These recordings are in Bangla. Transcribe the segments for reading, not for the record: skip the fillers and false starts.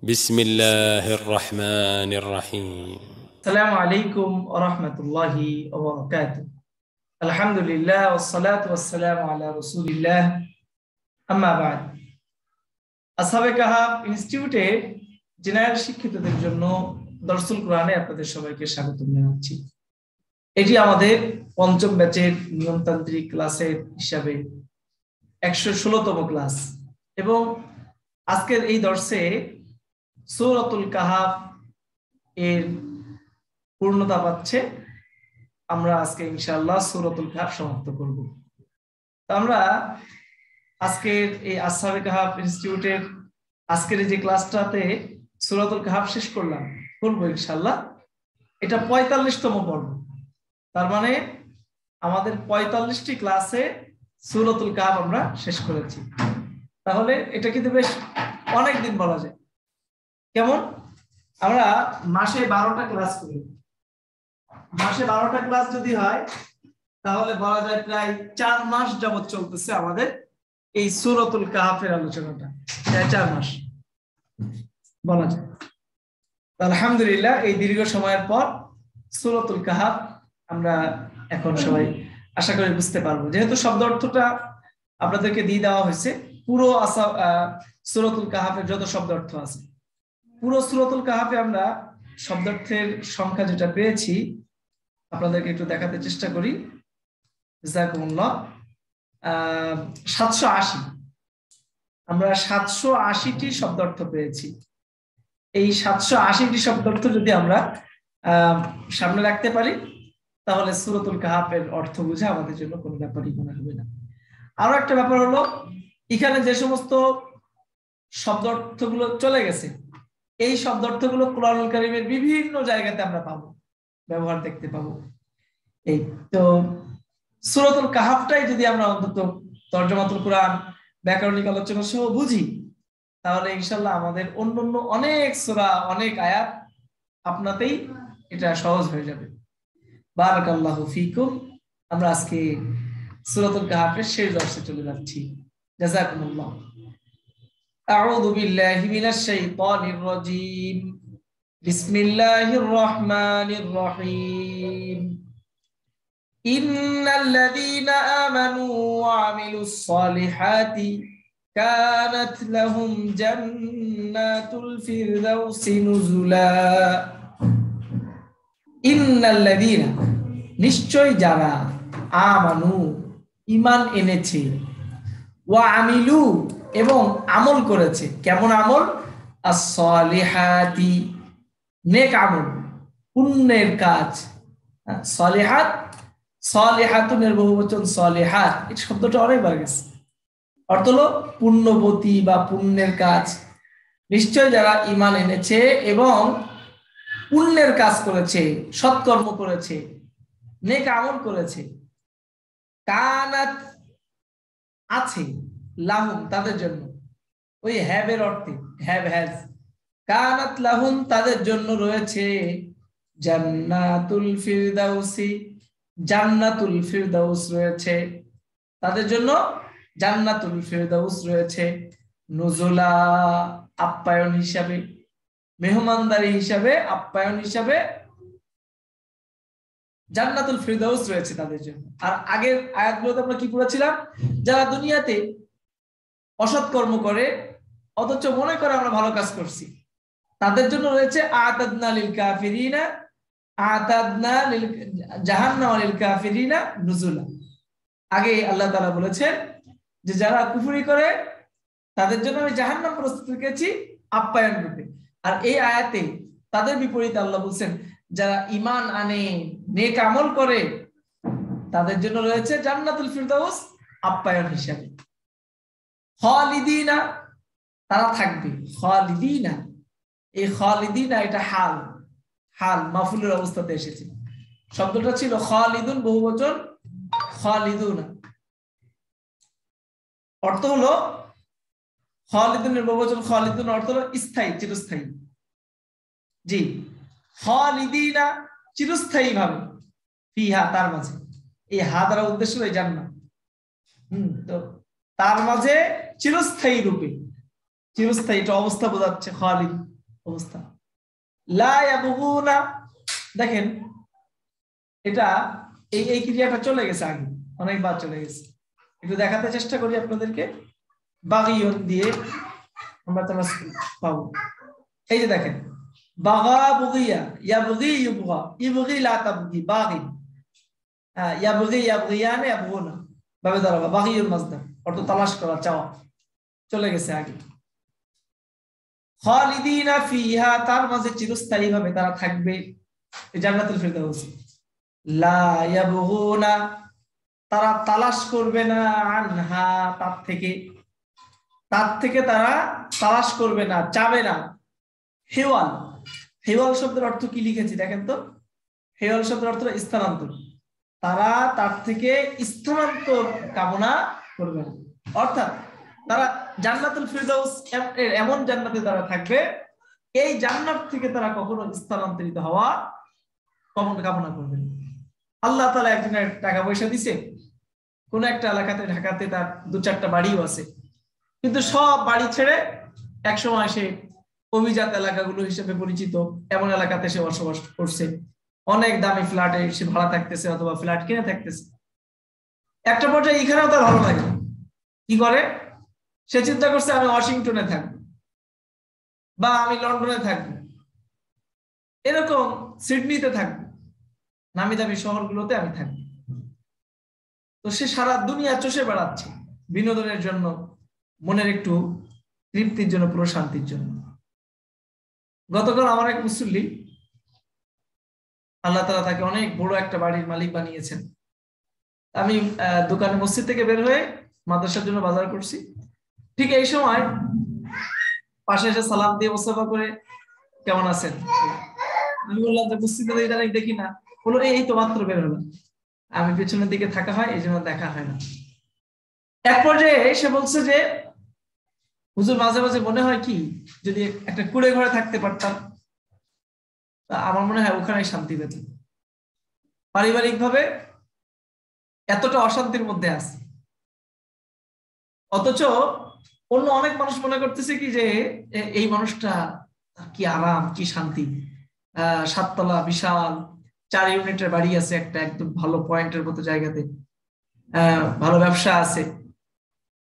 বিসমিল্লাহির রহমানির রহিম। আসসালামু আলাইকুম ওয়া রাহমাতুল্লাহি ওয়া বারাকাতুহু। আলহামদুলিল্লাহ ওয়াসসালাতু ওয়াসসালামু আলা রাসূলিল্লাহ, আম্মা বা'দ। আসহাবে কাহাফ ইনস্টিটিউটে জেনারেল শিক্ষিতদের জন্য দরসুল কোরআনে আপনাদের সবাইকে স্বাগত জানাচ্ছি। এটি আমাদের পঞ্চম ব্যাচের নিয়মতান্ত্রিক ক্লাসের হিসাবে 116তম ক্লাস এবং আজকের এই দর্শে সূরাতুল কাহাফ এর পূর্ণতা পাচ্ছে। আমরা আজকে ইনশাআল্লাহ সূরাতুল কাহাফ সমাপ্ত করব। আমরা আজকের এই আসহাবে কাহাফ ইনস্টিটিউটের আজকের যে ক্লাসটাতে সূরাতুল কাহাফ শেষ করব ইনশাআল্লাহ। এটা 45তম পর্ব। তার মানে আমাদের 45টি ক্লাসে সূরাতুল কাহাফ আমরা শেষ করেছি। তাহলে এটা কিন্তু বেশ অনেক দিন বলা যায়। কেমন? আমরা মাসে 12টা ক্লাস করি। মাসে 12টা ক্লাস যদি হয় তাহলে বলা যায় প্রায় 4 মাস যাবত চলতেছে আমাদের এই সূরাতুল কাহাফের আলোচনাটা। 4 মাস বলা যায়। আলহামদুলিল্লাহ, এই দীর্ঘ সময়ের পর সূরাতুল কাহাফ আমরা এখন সবাই আশা করি বুঝতে পারবো। যেহেতু শব্দ অর্থটা আপনাদেরকে দিয়ে দেওয়া হয়েছে, পুরো সূরাতুল কাহাফের যত শব্দ অর্থ আছে, পুরো সূরাতুল কাহাফে আমরা শব্দার্থের সংখ্যা যেটা পেয়েছি আপনাদেরকে একটু দেখাতে চেষ্টা করি। জাযাকুমুল্লাহ। 780 আমরা 780টি শব্দার্থ পেয়েছি। এই 780টি শব্দার্থ যদি আমরা সামনে রাখতে পারি তাহলে সূরাতুল কাহাফের অর্থ বোঝা আমাদের জন্য কোনো ব্যাপারই মনে হবে না। আরো একটা ব্যাপার হলো, এখানে যে সমস্ত শব্দার্থগুলো চলে গেছে, এই শব্দার্থগুলো কোরআনুল কারীমের বিভিন্ন জায়গাতে আমরা পাবো, ব্যবহার দেখতে পাবো। এই তো সূরাতুল কাহাফটাই যদি আমরা অন্তত তরজমাতুল কোরআন, ব্যাকরণিক আলোচনা সহ বুঝি তাহলে ইনশাআল্লাহ আমাদের অন্যান্য অনেক সূরা, অনেক আয়াত আপনাতেই এটা সহজ হয়ে যাবে। বারাকাল্লাহু ফিকুম। আমরা আজকে সূরাতুল কাহাফের শেষ দর্শে চলে যাচ্ছি। জাযাকুমুল্লাহ। আউযু বিল্লাহি মিনাশ শাইতানির রাজীম। বিসমিল্লাহির রহমানির রহিম। ইন্নাল্লাযীনা আমানু ওয়া আমিলুস সালিহাতি কানাত লাহুম জান্নাতুল ফিরদাউসি নুজুলা। ইন্নাল্লাযীনা, নিশ্চয় যারা, আমানু ঈমান এনেছে, ওয়া আমিলু এবং আমল করেছে। কেমন আমল? as-সালিহাতি, নেক আমল, পুণ্যের কাজ। সালিহাত, সালিহাতুনের বহুবচন সালিহাত। এই শব্দটা অনেকবার গেছে। অর্থ হলো পুণ্যবতী বা পুণ্যের কাজ। নিশ্চয় যারা ঈমান এনেছে এবং পুণ্যের কাজ করেছে, সৎকর্ম করেছে, নেক আমল করেছে। কানাত, আছে, লাহুম, তাদের জন্য। ওই হ্যাবের অর্থে, হ্যাভ, হ্যাজ। কানাত লাহুম, তাদের জন্য রয়েছে জান্নাতুল ফিরদাউসি, জান্নাতুল ফিরদাউস রয়েছে তাদের জন্য, জান্নাতুল ফিরদাউস রয়েছে। নুজুলা, আপ্যায়ন হিসাবে, মেহমানদারি হিসাবে, আপ্যায়ন হিসাবে জান্নাতুল ফিরদাউস রয়েছে তাদের জন্য। আর আগের আয়াতগুলোতে আমরা কি পড়েছিলাম? যারা দুনিয়াতে অসৎ কর্ম করে অথচ মনে করে আমরা ভালো কাজ করছি, তাদের জন্য রয়েছে আতাদনা লিল কাফিরিনা, আতাদনা লিল জাহান্নাম লিল কাফিরিনা নুজুলা। আগে আল্লাহ তাআলা বলেছেন যে যারা কুফরি করে তাদের জন্য আমি জাহান্নাম প্রস্তুত রেখেছি আপ্যায়ন রূপে। আর এই আয়াতে তাদের বিপরীতে আল্লাহ বলছেন যারা ঈমান আনে, নেক আমল করে, তাদের জন্য রয়েছে জান্নাতুল ফিরদাউস আপ্যায়ন হিসাবে। খালিদিনা, তারা থাকবে। খালিদিনা, এই খালিদিনা এটা হাল, হাল মাফুলের অবস্থাতে এসেছে। শব্দটা ছিল খালিদুন, বহুবচন খালিদুনা। অর্থ হলো খালিদুনের বহুবচন খালিদুন, অর্থ হলো স্থায়ী, চিরস্থায়ী। জি, খালিদিনা, চিরস্থায়ী ভাবে, ফিহা, তার মাঝে। এই হা দ্বারা উদ্দেশ্য এই জান্নাত। তো তার মাঝে চিরস্থায়ী রূপে, চিরস্থায়ী এটা অবস্থা বোঝাচ্ছে খালিদ। অবস্থা। লা ইয়াবগুনা, দেখেন এটা এই ক্রিয়াটা চলে গেছে আগে, অনেকবার চলে গেছে। একটু দেখাতে চেষ্টা করি আপনাদেরকে। বাগিয়ুন দিয়ে আমরা তামাস পাবো। এই যে দেখেন, বাগা বুগিয়া, ইয়াবগি ইউবগা, ইবগি লা তাবগি, বাগি, ইয়াবগি ইয়াবগিয়ান ইয়াবগুনা, ভাবে দাঁড়াবা। বাগিয়ুল মাসদার, অর্থ তালাশ করা, চাওয়া, চলে গেছে আগে। খালিদিনা ফিহা, তার মাঝে চিরস্থায়ী ভাবে তারা থাকবে, জান্নাতুল ফিরদাউস। লা ইয়াবগুনা, তারা তালাশ করবে না, আনহা, তার থেকে তারা তালাশ করবে না, চাবে না। হেওয়াল, হেওয়াল শব্দের অর্থ কি লিখেছি দেখেন তো। হেওয়াল শব্দের অর্থ স্থানান্তর। তারা তার থেকে স্থানান্তর কামনা করবে না, অর্থাৎ তারা জান্নাতুল ফিরদাউস এমন জান্নাতে তারা থাকবে, এই জান্নাত থেকে তারা কখনো স্থানান্তরিত হওয়া কামনা করবে না। আল্লাহ তাআলা একজনের টাকা পয়সা দিছে, কোন একটা এলাকাতে, ঢাকাতে তার 2-4টা বাড়িও আছে, কিন্তু সব বাড়ি ছেড়ে একসময় সে অভিজাত এলাকাগুলো হিসেবে পরিচিত এমন এলাকাতে সে বসবাস করছে, অনেক দামি ফ্ল্যাটে সে ভাড়া থাকতেছে অথবা ফ্ল্যাট কিনে থাকতেছে। একটা পর্যায়ে এখানেও তার ভালো লাগে, কি করে, সে চিন্তা করছে আমি ওয়াশিংটনে থাকবো বা আমি লন্ডনে থাকবো, এরকম সিডনিতে থাকবো, নামি দামি শহরগুলোতে আমি থাকবো। তো সে সারা দুনিয়া চষে বেড়াচ্ছে বিনোদনের জন্য, মনের একটু তৃপ্তির জন্য, প্রশান্তির জন্য। গতকাল আমার এক মুসল্লি, আল্লাহ তাআলা তাকে অনেক বড় একটা বাড়ির মালিক বানিয়েছেন। আমি দোকানে, মসজিদ থেকে বের হয়ে মাদ্রাসার জন্য বাজার করছি, ঠিক এই সময় পাশে এসে সালাম দিয়ে মুসাফা করে, কেমন আছেন? আমি বললাম যে মসজিদে এটা দেখি না। বললো এই তো মাত্র বের হলাম, আমি পেছনের দিকে থাকা হয়, এই জন্য দেখা হয় না। এক পর্যায়ে সে বলছে যে হুজুর, মাঝে মাঝে মনে হয় কি, যদি একটা কুড়ে ঘরে থাকতে পারতাম, আমার মনে হয় ওখানে শান্তি পেতাম। পারিবারিক ভাবে এতটা অশান্তির মধ্যে আছে, অথচ অন্য অনেক মানুষ মনে করতেছে কি যে এই মানুষটা কি আরাম, কি শান্তি, 7 তলা বিশাল 4 ইউনিটের বাড়ি আছে, একটা একদম ভালো পয়েন্টের মতো জায়গাতে, ভালো ব্যবসা আছে,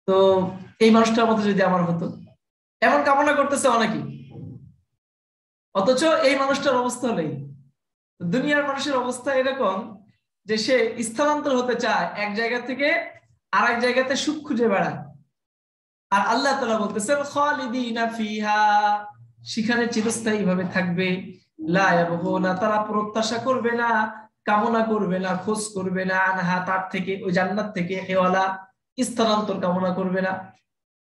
তো এই মানুষটার মতো যদি আমার হতো, এমন কামনা করতেছে অনেকেই। অথচ এই মানুষটার অবস্থা হলেই, দুনিয়ার মানুষের অবস্থা এরকম যে সে স্থানান্তর হতে চায়, এক জায়গা থেকে আরেক জায়গাতে সুখ খুঁজে বেড়ায়। আর আল্লাহ তাআলা বলতেছেন খালিদিনা ফিহা, সেখানে চিরস্থায়ী ভাবে থাকবে। লা ইয়াবগুনা, তারা প্রত্যাশা করবে না, কামনা করবে না, খোঁজ করবে না, আনহা, তার থেকে, ওই জান্নাত থেকে, হেওয়ালা, স্থানান্তর কামনা করবে না,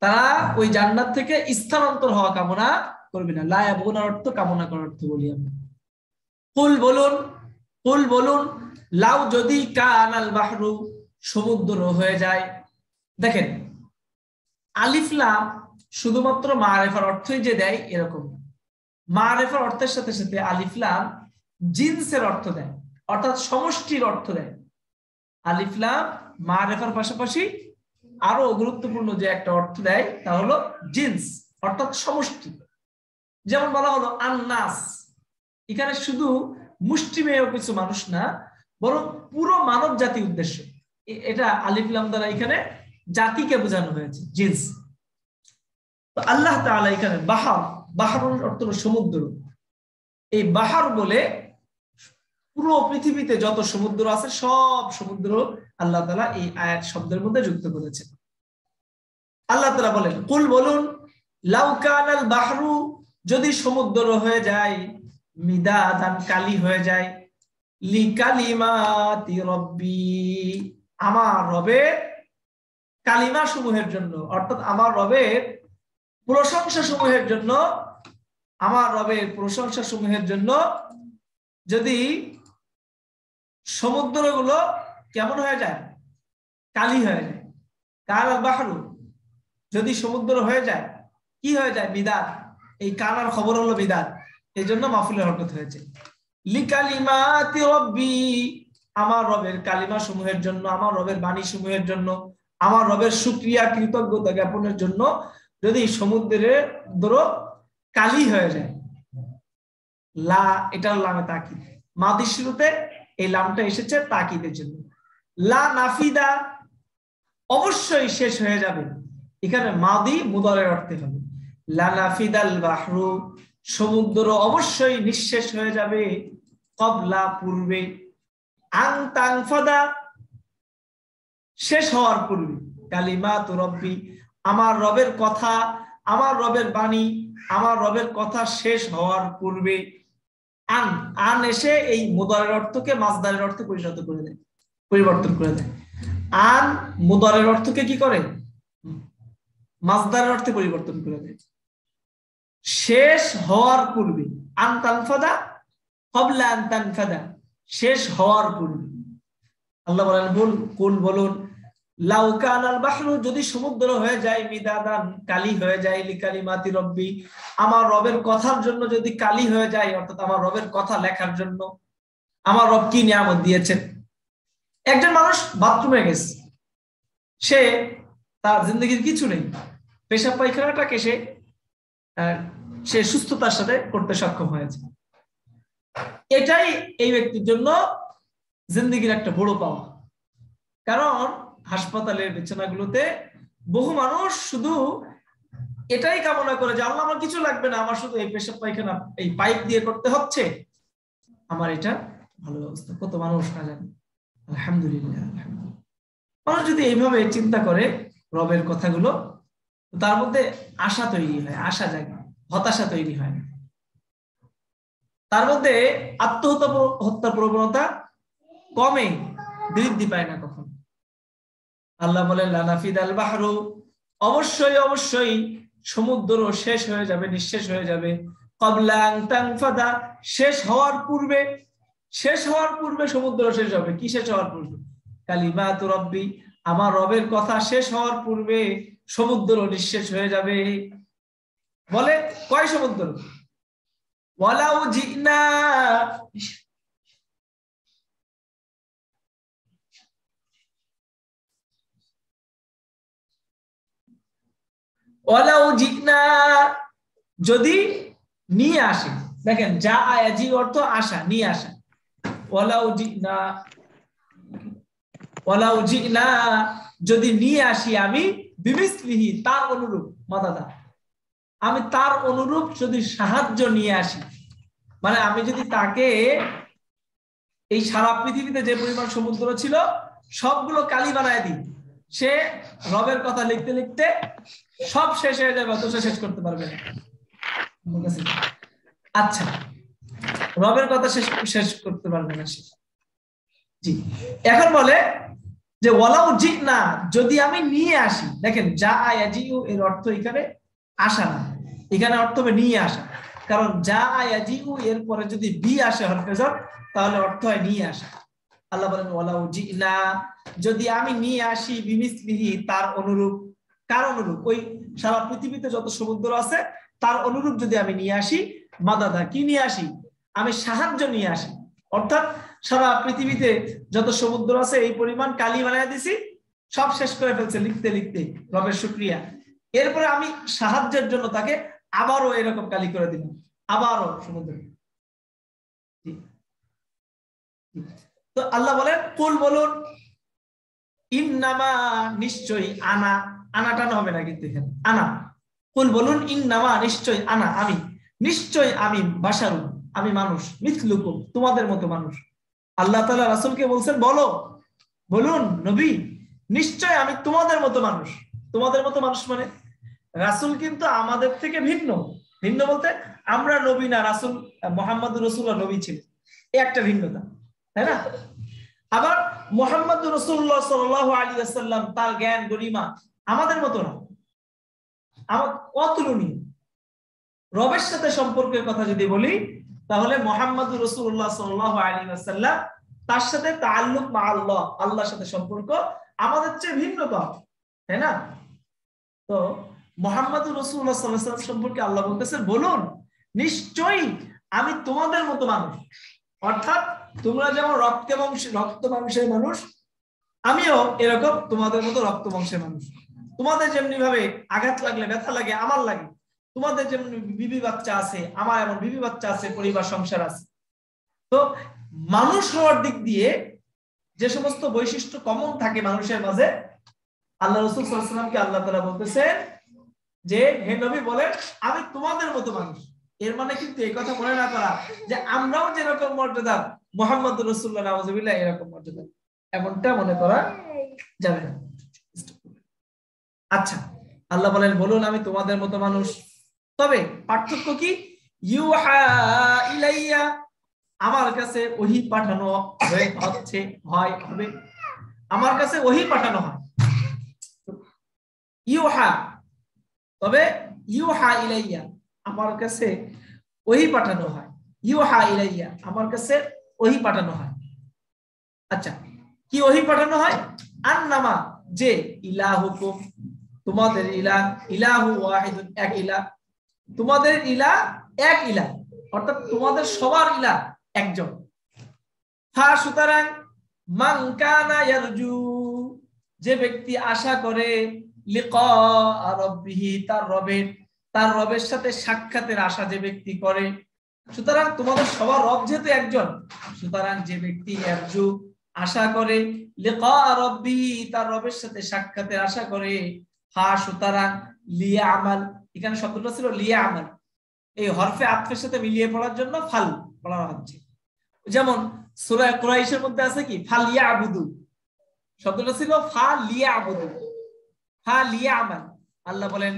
তারা ওই জান্নাত থেকে স্থানান্তর হওয়া কামনা করবে না। লা ইয়াবগুনার অর্থ কামনা করার অর্থ বলি আমরা। কুল বলুন, লাউ, যদি, কানাল বাহরু, সমুদ্র হয়ে যায়। দেখেন আলিফ লাম শুধুমাত্র মারিফার অর্থই যে দেয় এরকম, মারিফার অর্থের সাথে সাথে আলিফ লাম জিনসের অর্থ দেয়, অর্থাৎ সমষ্টির অর্থ দেয়। আলিফ লাম মারিফার পাশাপাশি আরো গুরুত্বপূর্ণ যে একটা অর্থ দেয় তা হলো জিনস, অর্থাৎ সমষ্টি। যেমন বলা হলো আন্নাস, এখানে শুধু মুষ্টিমেয় কিছু মানুষ না, বরং পুরো মানব জাতি উদ্দেশ্য। এটা আলিফ লাম দ্বারা এখানে জাতিকে বোঝানো হয়েছে, জিনস। তো আল্লাহ তাআলা এখানে বাহারুল অর্থ সমুদ্র, এই বাহার বলে পুরো পৃথিবীতে যত সমুদ্র আছে সব সমুদ্র আল্লাহ তাআলা এই আয়াত শব্দের মধ্যে যুক্ত করেছেন। আল্লাহ তাআলা বলেন, কুল বলুন, লাউ কানাল বাহরু, যদি সমুদ্র হয়ে যায়, মিদাদান, কালি হয়ে যায়, লিকালিমাতি রব্বি, আমার রবের কালিমা সমূহের জন্য, অর্থাৎ আমার রবের প্রশংসা সমূহের জন্য, আমার রবের প্রশংসা সমূহের জন্য যদি সমুদ্রগুলো কেমন হয়ে যায়, কালি হয়ে যায়। কানাল বাহরু, যদি সমুদ্র হয়ে যায়, কি হয়ে যায়, বিদাত। এই কানার খবর হলো বিদাত, এই জন্য মাফুলের হরকত হয়েছে। লিকালিমাতি রব্বি, আমার রবের কালিমা সমূহের জন্য, আমার রবের বাণী সমূহের জন্য, আমার রবের শুকরিয়া কৃতজ্ঞতা জ্ঞাপনের জন্য যদি সমুদ্রের কালি হয়ে যায়, লা এটা লামে তাকিদ, মাদি শুরুতে এই লামটা এসেছে তাকিদের জন্য। লা নাফিদা অবশ্যই শেষ হয়ে যাবে, এখানে মাদি মুদারের অর্থে হবে। লা নাফিদাল বাহরু সমুদ্র অবশ্যই নিঃশেষ হয়ে যাবে, ক্বাবলা পূর্বে, আন তানফাদা শেষ হওয়ার পূর্বে, কালিমাতু রব্বি আমার রবের কথা, আমার রবের বাণী, আমার রবের কথা শেষ হওয়ার পূর্বে। আন আন এসে এই মুদারের অর্থকে মাসদারের অর্থে পরিবর্তন করে দেয়। আন মুদারের অর্থকে কি করে? মাসদারের অর্থে পরিবর্তন করে দেয়। শেষ হওয়ার পূর্বে, আন তানফাদা ক্বাবলা আন তানফাদা শেষ হওয়ার পূর্বে। আল্লাহ বলেন কুল বলুন, লাউ কানাল বাহরু যদি সমুদ্র হয়ে যায়, মিদাদান কালি হয়ে যায়, লিকালিমাতি রব্বি আমার রবের কথার জন্য যদি কালি হয়ে যায়, অর্থাৎ আমার রবের কথা লেখার জন্য। আমার রব কি নিয়ামত দিয়েছেন। একজন মানুষ বাথরুমে গেছে, সে তার জিন্দগির কিছু নেই, পেশাব পায়খানাটাকে সে সুস্থতার সাথে করতে সক্ষম হয়েছে। এটাই এই ব্যক্তির জন্য জিন্দগির একটা বড় পাওয়া। কারণ হাসপাতালের বিছানাগুলোতে বহু মানুষ শুধু এটাই কামনা করে যে আল্লাহ আমার কিছু লাগবে না, আমার শুধু এই পেশাব পায়খানা এই পাইপ দিয়ে করতে হচ্ছে, আমার এটা ভালো ব্যবস্থা। কত মানুষ না জানে। আলহামদুলিল্লাহ, মানুষ যদি এইভাবে চিন্তা করে রবের কথাগুলো, তার মধ্যে আশা তৈরি হয়, আশা জাগে, হতাশা তৈরি হয় না। তার মধ্যে আত্মহত্যা প্রবণতা কমে, বৃদ্ধি পায় না কখন। আল্লাহ বলেন লা নাফিদাল বাহরু অবশ্যই অবশ্যই সমুদ্র শেষ হয়ে যাবে, নিঃশেষ হয়ে যাবে, ক্বাবলা আন তানফাদা শেষ হওয়ার পূর্বে। শেষ হওয়ার পূর্বে সমুদ্র শেষ হবে। কি শেষ হওয়ার পূর্বে? কালিমাতু রব্বি আমার রবের কথা শেষ হওয়ার পূর্বে সমুদ্র নিঃশেষ হয়ে যাবে। বলে কয় সমুদ্র? ওয়ালাউ জিনা ওয়ালাউ জিনা যদি নিয়ে আসে। দেখেন যা আয়াজি অর্থ আশা, নিয়ে আসা। ওয়ালাউ জিনা যদি নিয়ে আসি আমি, বিমিসলিহি তার অনুরূপ, মাদাদা আমি তার অনুরূপ যদি সাহায্য নিয়ে আসি, মানে আমি যদি তাকে এই সারা পৃথিবীতে যে পরিমাণ সমুদ্র ছিল সবগুলো কালি বানায় দিই, সে রবের কথা লিখতে লিখতে সব শেষ হয়ে যাবে, অথচ শেষ করতে পারবে না। আচ্ছা, রবের কথা শেষ করতে পারবে না সে। জি, এখন বলে যে ওয়ালাউ জিনা যদি আমি নিয়ে আসি। দেখেন যা আয়াজিউ এর অর্থ এখানে আসা না, এখানে অর্থ হবে নিয়ে আসা। কারণ যা আয়াজিউ এর পরে যদি বি আসে হরফে jar, তাহলে অর্থ হয় নিয়ে আসা। আল্লাহ বলেন ওয়ালাউ জিনা যদি আমি নিয়ে আসি, বিমিসলিহি তার অনুরূপ। কার অনুরূপ? ওই সারা পৃথিবীতে যত সমুদ্র আছে তার অনুরূপ যদি আমি নিয়ে আসি, মাদাদা কি নিয়ে আসি? আমি সাহায্য নিয়ে আসি। অর্থাৎ সারা পৃথিবীতে যত সমুদ্র আছে এই পরিমাণ কালি বানায় দিছি, সব শেষ করে ফেলছে লিখতে লিখতে, রবের শুকরিয়া। এরপরে আমি সাহায্যের জন্য তাকে আবারও এরকম কালি করে দিলাম, আবারও সমুদ্র। তো আল্লাহ বলেন কুল বলুন, ইন্নামা নিশ্চয়ই, আনা আনাটানো হবে না কিন্তু এখানে, আনা। কুল বলুন ইন্নামা নিশ্চয়, আনা আমি, নিশ্চয় আমি, বাশারুন আমি মানুষ, মিথলুকুম তোমাদের মতো মানুষ। আল্লাহ তাআলা রাসূলকে বলছেন বলুন নবী নিশ্চয় আমি তোমাদের মতো মানুষ। তোমাদের মতো মানুষ মানে রাসূল কিন্তু আমাদের থেকে ভিন্ন। ভিন্ন বলতে আমরা নবী না, রাসূল মুহাম্মদুর রাসূলুল্লাহ নবী ছিলেন, এই একটা ভিন্নতা, তাই না? আবার মুহাম্মদুর রাসূলুল্লাহ সাল্লাল্লাহু আলাইহি ওয়াসাল্লাম তার জ্ঞান গরিমা আমাদের মতো না, অতুলনীয়। রবের সাথে সম্পর্কের কথা যদি বলি তাহলে মুহাম্মদুর রাসূলুল্লাহ সাল্লাল্লাহু আলাইহি ওয়াসাল্লাম তার সাথে তাআল্লুক মা আল্লাহ, আল্লাহর সাথে সম্পর্ক আমাদের চেয়ে ভিন্নতা, তাই না? তো মুহাম্মদুর রাসূলুল্লাহ সাল্লাল্লাহু আলাইহি ওয়াসাল্লাম সম্পর্কে আল্লাহ বলতেছেন বলুন নিশ্চয়ই আমি তোমাদের মতো মানুষ। অর্থাৎ তোমরা যেমন রক্ত মাংসের মানুষ, আমিও এরকম তোমাদের মতো রক্ত মাংসের মানুষ। তোমাদের যেমনি ভাবে আঘাত লাগলে ব্যথা লাগে, আমার লাগে, তোমাদের যেমন বিবি বাচ্চা আছে, আমার এমন বিবি বাচ্চা আছে, পরিবার সংসার আছে। তো মানুষ হওয়ার দিক দিয়ে যে সমস্ত বৈশিষ্ট্য কমন থাকে মানুষের মাঝে, আল্লাহ রাসূল সাল্লাল্লাহু আলাইহি ওয়াসাল্লামকে আল্লাহ তাআলা বলতেছেন যে হে নবী বলেন আমি তোমাদের মতো মানুষ। এর মানে কিন্তু এই কথা মনে না করা যে আমরাও যেরকম মর্যাদা মুহাম্মদুর রাসূলুল্লাহ নাউযুবিল্লাহ এরকম মর্যাদা, এমনটা মনে করা যাবে না। আচ্ছা, আল্লাহ বলেন বলুন আমি তোমাদের মতো মানুষ, তবে পার্থক্য কি? ইউহা ইলাইয়া, আমার কাছে ওহী পাঠানো হচ্ছে, হবে আমার কাছে ওহী পাঠানো হয়। ইউহা, তবে ইউহা ইলাইয়া, আমার কাছে ওহী পাঠানো হয়। ইউহা ইলাইয়া, আমার কাছে ওহী পাঠানো হয়। আচ্ছা, কি ওহী পাঠানো হয়? আন্নামা, যে ইলাহুকুম, তোমাদের ইলাহ, ইলাহু ওয়াহিদুন, এক ইলাহ, তোমাদের ইলাহ এক ইলাহ, অর্থাৎ তোমাদের সবার ইলাহ একজন। সুতরাং মান কানা ইয়ারজু, যে ব্যক্তি আশা করে লিকা রাব্বিহি, তার রবের সাথে সাক্ষাতের আশা যে ব্যক্তি করে, সুতরাং তোমাদের সবার রব যেহেতু একজন, সুতরাং যে ব্যক্তি ইয়ারজু আশা করে লিকা রাব্বিহি, তার রবের সাথে সাক্ষাতের আশা করে, সুতরাং লিয়া আমাল, এখানে শব্দটা ছিল লিয়া আমাল, এই হরফে আতফের সাথে মিলিয়ে পড়ার জন্য ফাল বলা হচ্ছে। যেমন সূরা কুরাইশের মধ্যে আছে কি ফালিয়াবুদু, শব্দটা ছিল ফালিয়াবুদু, ফালিয়ামাল। আল্লাহ বলেন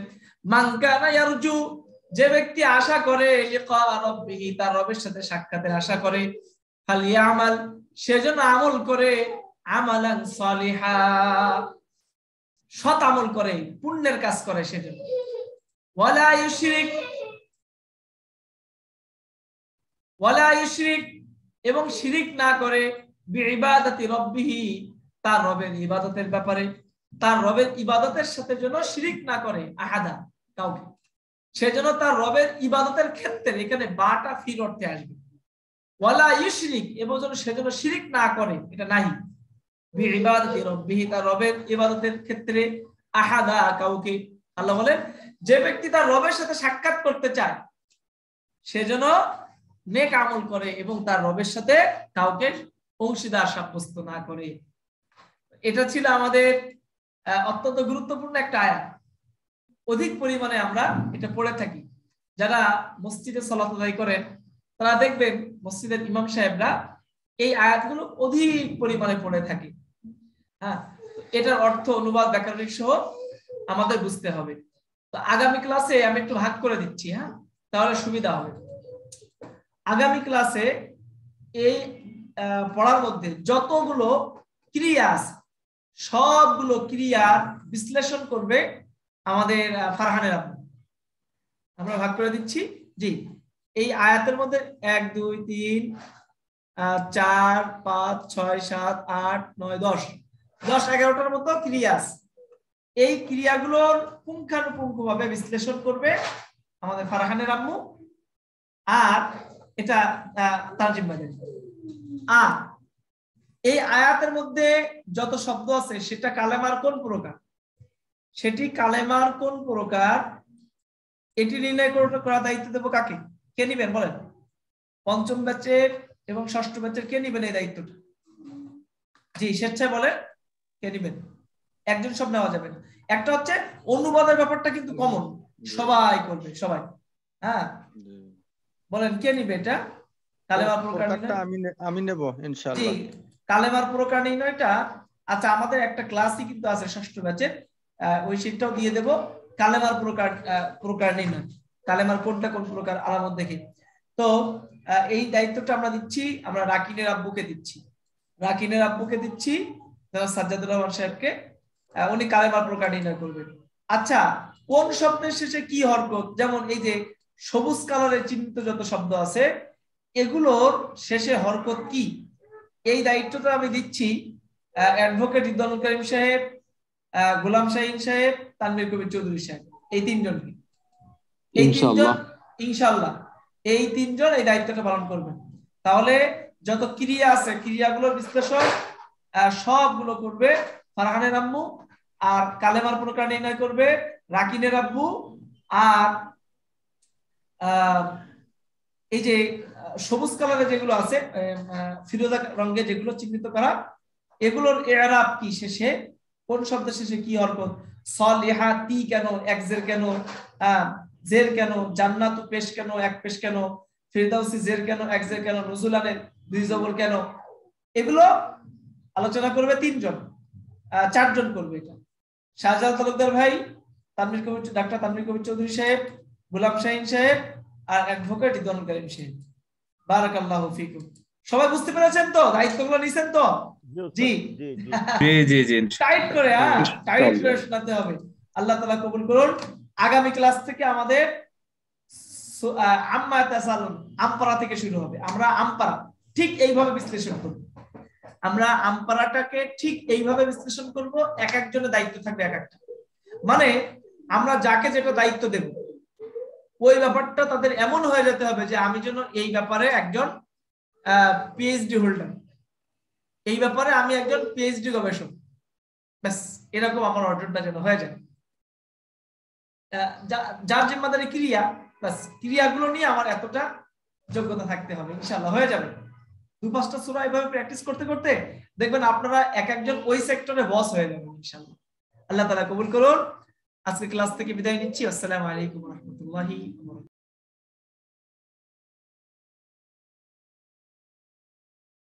মান কানা ইয়ারজু, যে ব্যক্তি আশা করে লিকা রাব্বিহি, তার রবের সাথে সাক্ষাতের আশা করে, ফালিয়ামাল, সেজন্য আমল করে, আমালান সালিহা, সৎ আমল করে, পুণ্যের কাজ করে সেজন্য। ওয়ালা ইউশরিক, এবং শিরিক না করে, বিইবাদাতি রাব্বিহি, তার রবের ইবাদতের ব্যাপারে, তার রবের ইবাদতের সাথে যেন শিরিক না করে, আহাদা, কাউকে, সেজন্য তার রবের ইবাদতের ক্ষেত্রে এখানে বাটা ফির অর্থে আসবে। ওয়ালা ইউশরিক, এবং যেন সেজন্য শিরিক না করে, এটা নাহি, বিইবাদাতি রাব্বিহি, তার রবের ইবাদতের ক্ষেত্রে, আহাদা, কাউকে। আল্লাহ বলেন যে ব্যক্তি তার রবের সাথে সাক্ষাৎ করতে চায় সেজন্য নেক আমল করে এবং তার রবের সাথে কাউকে অংশীদার সাব্যস্ত না করে। এটা ছিল আমাদের অত্যন্ত গুরুত্বপূর্ণ একটা আয়াত। অধিক পরিমাণে আমরা এটা পড়ে থাকি। যারা মসজিদে সালাত আদায় করেন তারা দেখবেন মসজিদের ইমাম সাহেবরা এই আয়াতগুলো অধিক পরিমাণে পড়ে থাকে। হ্যাঁ, এটার অর্থ, অনুবাদ, ব্যাকরণিক সহ আমাদের বুঝতে হবে। তো আগামী ক্লাসে আমি একটু ভাগ করে দিচ্ছি, হ্যাঁ, তাহলে সুবিধা হবে। আগামী ক্লাসে এই পড়ার মধ্যে যতগুলো ক্রিয়া আছে সবগুলো ক্রিয়ার বিশ্লেষণ করবে আমাদের ফারহানের আপু। আমরা ভাগ করে দিচ্ছি। জি, এই আয়াতের মধ্যে 1 2 3 4 5 6 7 8 9 10 11টার মতো ক্রিয়া আছে। এই ক্রিয়াগুলোর পুঙ্খানুপুঙ্খভাবে বিশ্লেষণ করবে আমাদের ফারহানের আম্মু, আর এটা তার জিম্মাদারি। আর এই আয়াতের মধ্যে যত শব্দ আছে সেটা কালেমার কোন প্রকার, সেটি কালেমার কোন প্রকার, এটি নির্ণয় করার দায়িত্ব দেব কাকে? কে নিবেন বলেন? পঞ্চম ব্যাচের এবং ষষ্ঠ ব্যাচের কে নিবেন এই দায়িত্বটা? জি, স্বেচ্ছায় বলেন কে নিবেন? একজন সব নেওয়া যাবে না। একটা হচ্ছে অনুবাদের ব্যাপারটা কিন্তু কমন, সবাই করবে, সবাই। হ্যাঁ, বলেন কে নিবে এটা? কালেমার প্রকার আমি নেব ইনশাআল্লাহ। জি, কালেমার প্রকার নির্ণয়টা। আচ্ছা, আমাদের একটা ক্লাসই কিন্তু আছে ষষ্ঠ ব্যাচের, ওই শীটটাও দিয়ে দেব। কালেমার প্রকার নির্ণয়, কালেমার কোনটা কোন প্রকার আলামত দেখে। তো এই দায়িত্বটা আমরা দিচ্ছি, আমরা রাকিনের আব্বুকে দিচ্ছি, সাজ্জাদুর রহমান সাহেবকে। উনি কালেমার প্রকার নির্ণয় করবেন। আচ্ছা, কোন শব্দের শেষে কি হরকত, যেমন এই যে সবুজ কালারের চিহ্নিত যত শব্দ আছে এগুলোর শেষে হরকত কি, এই দায়িত্বটা আমি দিচ্ছি অ্যাডভোকেট রিদওয়ানুল করিম সাহেব, গোলাম শাহীন সাহেব, তানভীর কবির চৌধুরী সাহেব, এই তিনজনকে। এই তিনজন ইনশাআল্লাহ এই তিনজন এই দায়িত্বটা পালন করবেন। তাহলে যত ক্রিয়া আছে ক্রিয়াগুলোর বিশ্লেষণ সবগুলো করবে ফারহানের আম্মু, আর কালেমার প্রকার নির্ণয় করবে রাকিনের আব্বু, আর এই যে সবুজ কালারে যেগুলো আছে ফিরোজা রঙে যেগুলো চিহ্নিত করা, এগুলোর ইরাব কি, শেষে কোন শব্দের শেষে কি হরকত, সলিহাতি কেন, এক জের কেন, জের কেন, জান্নাতু পেশ কেন, এক পেশ কেন, ফিরদাউসি জের কেন, এক জের কেন, নুজুলানের দুই জবর কেন, এগুলো আলোচনা করবে চারজন করবে। এটা শাহজালাল তালুকদার ভাই, ডাক্তার তানভীর কবির চৌধুরী সাহেব, গোলাম শাহিন সাহেব, আর অ্যাডভোকেট রিদওয়ানুল করিম সাহেব। বারাকাল্লাহু ফিকুম। সবাই বুঝতে পেরেছেন তো, দায়িত্বগুলো নিছেন তো? জি জি জি টাইট করে টাইট করে শোনাতে হবে। আল্লাহ তাআলা কবুল করুন। আগামী ক্লাস থেকে আমাদের আম্মা তাসালুন আমপারা থেকে শুরু হবে। আমরা আমপারা ঠিক এইভাবে বিশ্লেষণ করব। আমরা আমপারাটাকে ঠিক এইভাবে বিশ্লেষণ করব। এক একজনের দায়িত্ব থাকবে এক একটা, মানে আমরা যাকে যেটা দায়িত্ব দেব ওই ব্যাপারটা তাদের এমন হয়ে যেতে হবে যে আমি যেন এই ব্যাপারে একজন পিএইচডি হোল্ডার, এই ব্যাপারে আমি একজন পিএইচডি গবেষক, ব্যাস এরকম আমার অর্জনটা যেন হয়ে যায়। যার জিম্মাদারি ক্রিয়া, ব্যাস ক্রিয়াগুলো নিয়ে আমার এতটা যোগ্যতা থাকতে হবে, ইনশাআল্লাহ হয়ে যাবে। 2-5টা সূরা এইভাবে প্র্যাকটিস করতে করতে দেখবেন আপনারা এক একজন ওই সেক্টরে বস হয়ে যাবেন ইনশাআল্লাহ। আল্লাহ তাআলা কবুল করুন। আজকে ক্লাস থেকে বিদায় নিচ্ছি। আসসালামু আলাইকুম ওয়া রাহমাতুল্লাহি ওয়া বারাকাতুহু।